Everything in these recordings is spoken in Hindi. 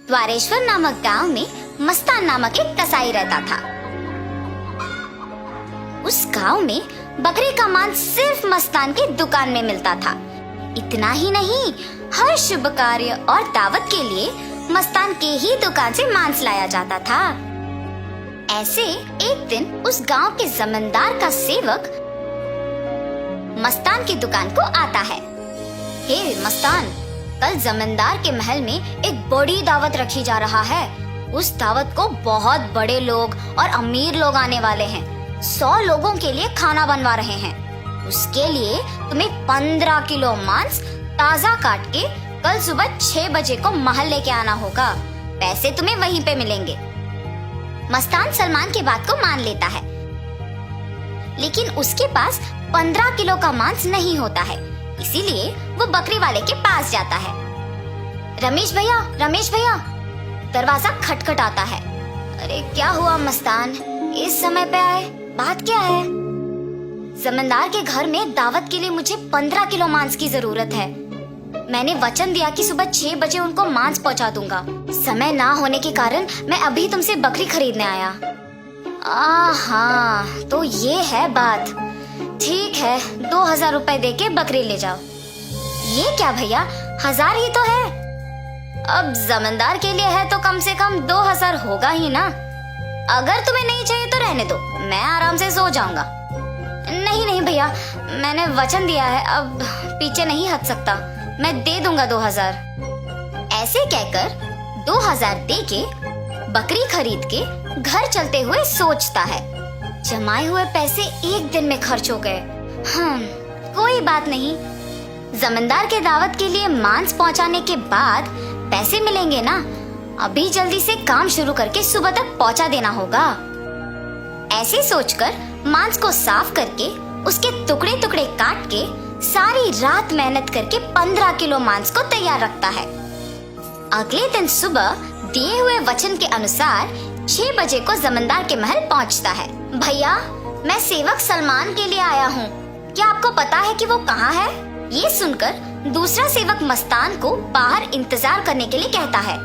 द्वारेश्वर नामक गांव में मस्तान नामक एक कसाई रहता था। उस गांव में बकरे का मांस सिर्फ मस्तान की दुकान में मिलता था। इतना ही नहीं, हर शुभ कार्य और दावत के लिए मस्तान के ही दुकान से मांस लाया जाता था। ऐसे एक दिन उस गांव के जमींदार का सेवक मस्तान की दुकान को आता है। हे मस्तान, कल जमींदार के महल में एक बड़ी दावत रखी जा रहा है। उस दावत को बहुत बड़े लोग और अमीर लोग आने वाले हैं। 100 लोगों के लिए खाना बनवा रहे हैं। उसके लिए तुम्हें 15 किलो मांस ताजा काट के कल सुबह 6 बजे को महल लेके आना होगा। पैसे तुम्हें वहीं पे मिलेंगे। मस्तान सलमान की बात को मान लेता है, लेकिन उसके पास 15 किलो का मांस नहीं होता है। इसीलिए वो बकरी वाले के पास जाता है। रमेश भैया, दरवाजा खटखटाता है। अरे क्या हुआ मस्तान, इस समय पे आए, बात क्या है? जमींदार के घर में दावत के लिए मुझे 15 किलो मांस की जरूरत है। मैंने वचन दिया कि सुबह 6 बजे उनको मांस पहुंचा दूंगा। समय ना होने के कारण मैं अभी तुमसे बकरी खरीदने आया। हाँ, तो ये है बात। ठीक है, 2000 रुपए दे के बकरी ले जाओ। ये क्या भैया, 1000 ही तो है। अब जमींदार के लिए है तो कम से कम 2000 होगा ही ना। अगर तुम्हें नहीं चाहिए तो रहने दो, मैं आराम से सो जाऊंगा। नहीं भैया, मैंने वचन दिया है, अब पीछे नहीं हट सकता। मैं दे दूंगा 2000। ऐसे कहकर 2000 दे के बकरी खरीद के घर चलते हुए सोचता है, जमाए हुए पैसे एक दिन में खर्च हो गए। कोई बात नहीं, जमींदार के दावत के लिए मांस पहुंचाने के बाद पैसे मिलेंगे ना। अभी जल्दी से काम शुरू करके सुबह तक पहुंचा देना होगा। ऐसे सोचकर मांस को साफ करके उसके टुकड़े टुकड़े काट के सारी रात मेहनत करके 15 किलो मांस को तैयार रखता है। अगले दिन सुबह दिए हुए वचन के अनुसार 6 बजे को जमींदार के महल पहुंचता है। भैया, मैं सेवक सलमान के लिए आया हूँ। क्या आपको पता है कि वो कहाँ है? ये सुनकर दूसरा सेवक मस्तान को बाहर इंतजार करने के लिए कहता है।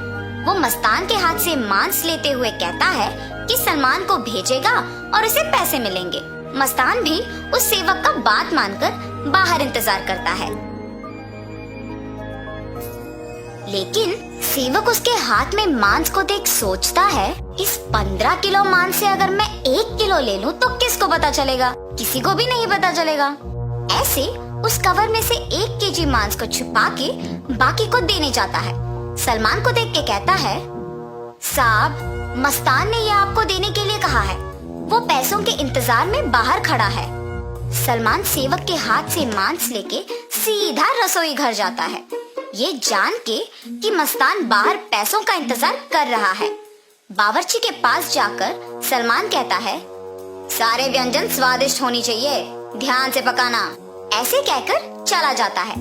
वो मस्तान के हाथ से मांस लेते हुए कहता है कि सलमान को भेजेगा और उसे पैसे मिलेंगे। मस्तान भी उस सेवक का बात मानकर बाहर इंतजार करता है, लेकिन सेवक उसके हाथ में मांस को देख सोचता है, इस 15 किलो मांस से अगर मैं 1 किलो ले लूं तो किसको पता चलेगा? किसी को भी नहीं पता चलेगा। ऐसे उस कवर में से 1 केजी मांस को छुपा के बाकी को देने जाता है। सलमान को देख के कहता है, साहब, मस्तान ने ये आपको देने के लिए कहा है। वो पैसों के इंतजार में बाहर खड़ा है। सलमान सेवक के हाथ से मांस लेके सीधा रसोई घर जाता है, ये जान के कि मस्तान बाहर पैसों का इंतजार कर रहा है। बावर्ची के पास जाकर सलमान कहता है, सारे व्यंजन स्वादिष्ट होनी चाहिए, ध्यान से पकाना। ऐसे कहकर चला जाता है।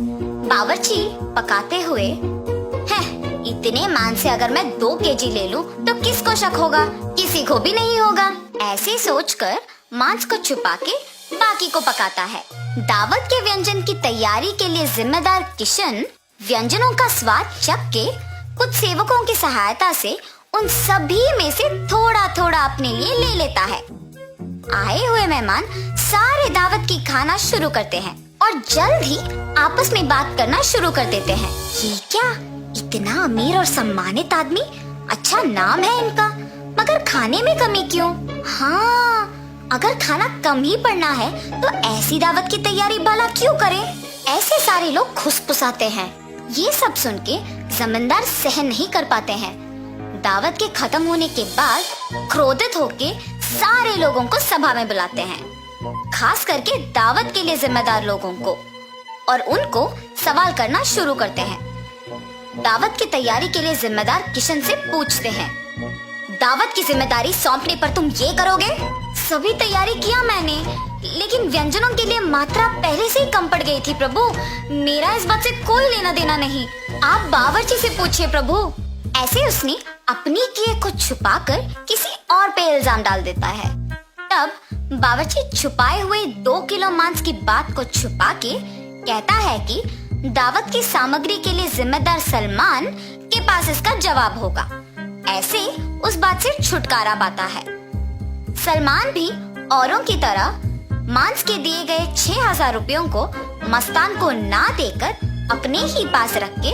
बावर्ची पकाते हुए, इतने मांस से अगर मैं 2 केजी ले लूं तो किसको शक होगा? किसी को भी नहीं होगा। ऐसे सोचकर मांस को छुपा के बाकी को पकाता है। दावत के व्यंजन की तैयारी के लिए जिम्मेदार किशन व्यंजनों का स्वाद चख के कुछ सेवकों की सहायता से उन सभी में से थोड़ा थोड़ा अपने लिए ले लेता है। आए हुए मेहमान सारे दावत की खाना शुरू करते हैं और जल्द ही आपस में बात करना शुरू कर देते हैं। ये क्या, इतना अमीर और सम्मानित आदमी, अच्छा नाम है इनका, मगर खाने में कमी क्यों? हाँ, अगर खाना कम ही पड़ना है तो ऐसी दावत की तैयारी भला क्यों करें? ऐसे सारे लोग खुसफुसाते हैं। ये सब सुन के जमींदार सहन नहीं कर पाते हैं। दावत के खत्म होने के बाद क्रोधित होके सारे लोगों को सभा में बुलाते हैं, खास करके दावत के लिए जिम्मेदार लोगों को, और उनको सवाल करना शुरू करते हैं। दावत की तैयारी के लिए जिम्मेदार किशन से पूछते हैं, दावत की जिम्मेदारी सौंपने पर तुम ये करोगे? सभी तैयारी किया मैंने, लेकिन व्यंजनों के लिए मात्रा पहले से ही कम पड़ गई थी प्रभु। मेरा इस बात से कोई लेना देना नहीं, आप बावर्ची से पूछिए प्रभु। ऐसे उसने अपनी किए को छुपाकर किसी और पे इल्जाम डाल देता है। तब बावर्ची छुपाए हुए 2 किलो मांस की बात को छुपा के कहता है कि दावत की सामग्री के लिए जिम्मेदार सलमान के पास इसका जवाब होगा। ऐसे उस बात से छुटकारा पाता है। सलमान भी औरों की तरह मांस के दिए गए 6,000 रुपयों को मस्तान को ना देकर अपने ही पास रख के,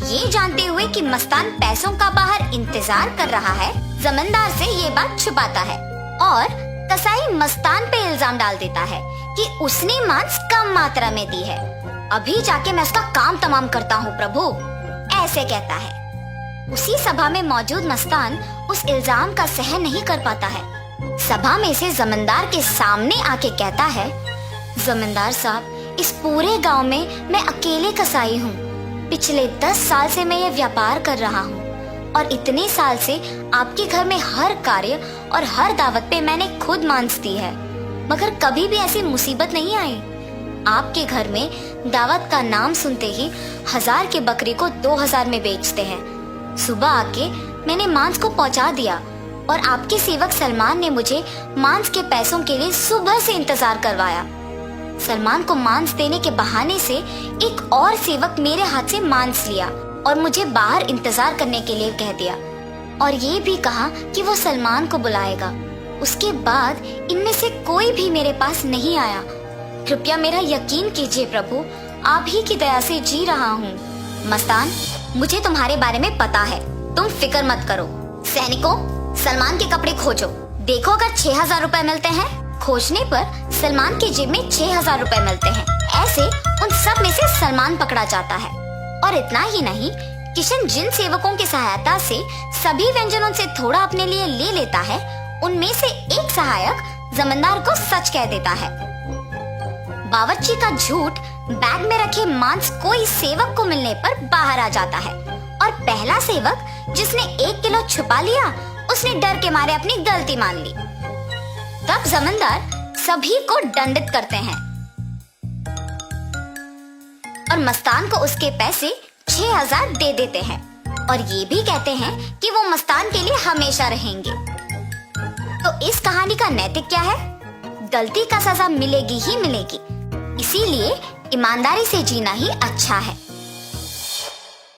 ये जानते हुए कि मस्तान पैसों का बाहर इंतजार कर रहा है, जमींदार से ये बात छुपाता है और कसाई मस्तान पे इल्जाम डाल देता है कि उसने मांस कम मात्रा में दी है। अभी जाके मैं उसका काम तमाम करता हूँ प्रभु, ऐसे कहता है। उसी सभा में मौजूद मस्तान उस इल्जाम का सहन नहीं कर पाता है। सभा में से जमींदार के सामने आके कहता है, जमींदार साहब, इस पूरे गांव में मैं अकेले कसाई हूँ। पिछले 10 साल से मैं ये व्यापार कर रहा हूँ और इतने साल से आपके घर में हर कार्य और हर दावत पे मैंने खुद मांस दी है, मगर कभी भी ऐसी मुसीबत नहीं आई। आपके घर में दावत का नाम सुनते ही 1000 की बकरी को 2000 में बेचते हैं। सुबह आके मैंने मांस को पहुंचा दिया और आपके सेवक सलमान ने मुझे मांस के पैसों के लिए सुबह से इंतजार करवाया। सलमान को मांस देने के बहाने से एक और सेवक मेरे हाथ से मांस लिया और मुझे बाहर इंतजार करने के लिए कह दिया और ये भी कहा कि वो सलमान को बुलाएगा। उसके बाद इनमें से कोई भी मेरे पास नहीं आया। कृपया मेरा यकीन कीजिए प्रभु, आप ही की दया से जी रहा हूँ। मस्तान, मुझे तुम्हारे बारे में पता है, तुम फिक्र मत करो। सैनिकों, सलमान के कपड़े खोजो, देखो अगर 6,000 रुपए मिलते हैं। खोजने पर सलमान की जेब में 6,000 रुपए मिलते हैं। ऐसे उन सब में से सलमान पकड़ा जाता है। और इतना ही नहीं, किशन जिन सेवकों की सहायता से सभी व्यंजनों से थोड़ा अपने लिए ले लेता है, उनमें से एक सहायक जमींदार को सच कह देता है। बावर्ची का झूठ बैग में रखे मांस कोई सेवक को मिलने पर बाहर आ जाता है और पहला सेवक जिसने 1 किलो छुपा लिया, उसने डर के मारे अपनी गलती मान ली। तब जमींदार सभी को दंडित करते हैं और मस्तान को उसके पैसे 6,000 दे देते हैं और ये भी कहते हैं कि वो मस्तान के लिए हमेशा रहेंगे। तो इस कहानी का नैतिक क्या है? गलती का सजा मिलेगी ही मिलेगी, इसीलिए ईमानदारी से जीना ही अच्छा है।